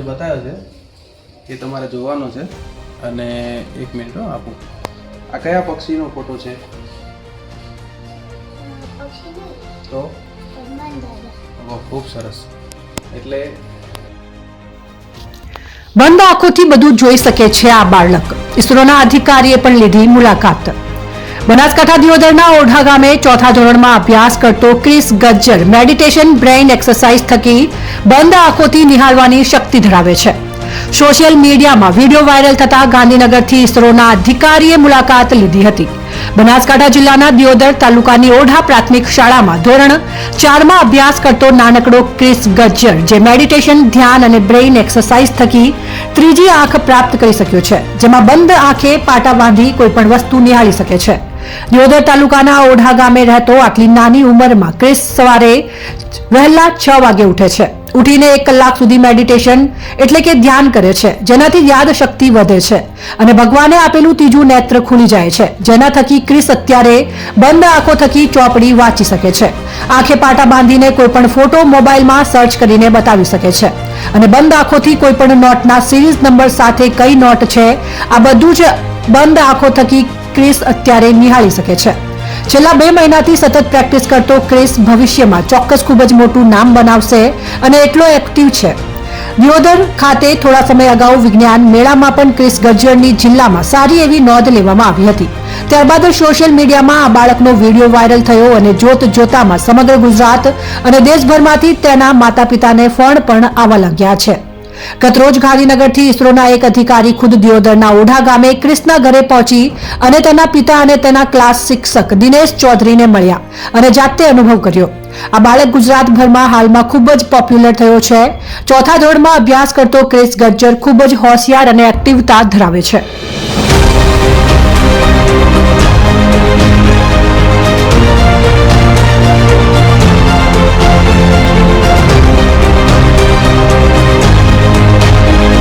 બતાવ્યો છે એ તમારે જોવાનો છે. અને એક મિનિટ આપું. આ કયા પક્ષીનો ફોટો છે? તો ખૂબ સરસ. એટલે બંધ આંખોથી બધું જોઈ શકે છે આ બાળક. ઇસરોના અધિકારીએ પણ લીધી મુલાકાત. બનાસકાંઠા દિયોદરના ઓઢા ગામે ચોથા ધોરણમાં અભ્યાસ કરતો Kris Gajjar meditation brain exercise થકી બંધ આંખોથી નિહાળવાની શક્તિ ધરાવે છે. સોશિયલ મીડિયામાં વિડીયો વાયરલ થતા ગાંધીનગરથી ઇસરોના અધિકારીએ મુલાકાત લીધી હતી. બનાસકાંઠા જિલ્લાના દિયોદર તાલુકાની ઓઢા પ્રાથમિક શાળામાં ધોરણ 4માં અભ્યાસ કરતો નાનકડો ક્રિસ ગજ્જર જે મેડિટેશન, ધ્યાન અને બ્રેઇન એક્સરસાઇઝ થકી ત્રીજી આંખ પ્રાપ્ત કરી શક્યો છે, જેમાં બંધ આંખે પાટા બાંધી કોઈપણ વસ્તુ નિહાળી શકે છે. દિયોદર તાલુકાના ઓઢા ગામે રહેતો આટલી નાની ઉંમરમાં ક્રિસ સવારે વહેલા 6 વાગે ઉઠે છે. ઉઠીને 1 કલાક સુધી મેડિટેશન એટલે કે ધ્યાન કરે છે, જેનાથી યાદ શક્તિ વધે છે અને ભગવાને આપેલું ત્રીજું નેત્ર ખુલી જાય છે, જેના થકી ક્રિસ અત્યારે બંધ આંખો થકી ચોપડી વાંચી શકે છે. આંખે પાટા બાંધીને કોઈ પણ ફોટો મોબાઈલમાં સર્ચ કરીને બતાવી શકે છે અને બંધ આંખોથી કોઈ પણ નોટના સિરીઝ નંબર સાથે કઈ નોટ છે આ બધું જ બંધ આંખો થકી ક્રિસ અત્યારે નિહાળી શકે છે. છેલ્લા 2 મહિનાથી સતત પ્રેક્ટિસ કરતો ક્રિસ ભવિષ્યમાં ચોક્કસ ખૂબ જ મોટું નામ બનાવશે અને એટલો એક્ટિવ છે. દિયોદર ખાતે થોડા સમય અગાઉ વિજ્ઞાન મેળામાં પણ ક્રિસ ગજ્જરની જિલ્લામાં સારી એવી નોંધ લેવામાં આવી હતી. ત્યારબાદ સોશિયલ મીડિયામાં આ બાળકનો વિડીયો વાયરલ થયો અને જોત જોતામાં સમગ્ર ગુજરાત અને દેશભરમાંથી તેના માતા પિતાને ફોન પણ આવવા લાગ્યા છે. ગતરોજ ગાંધીનગરથી ઇસરોના એક અધિકારી ખુદ દિયોદરના ઓઢા ગામે ક્રિસના ઘરે પહોંચી અને તેના પિતા અને તેના ક્લાસ શિક્ષક દિનેશ ચૌધરીને મળ્યા અને જાતે અનુભવ કર્યો. આ બાળક ગુજરાતભરમાં હાલમાં ખૂબ જ પોપ્યુલર થયો છે. ચોથા ધોરણમાં અભ્યાસ કરતો ક્રિસ ગજ્જર ખૂબ જ હોશિયાર અને એક્ટિવતા ધરાવે છે.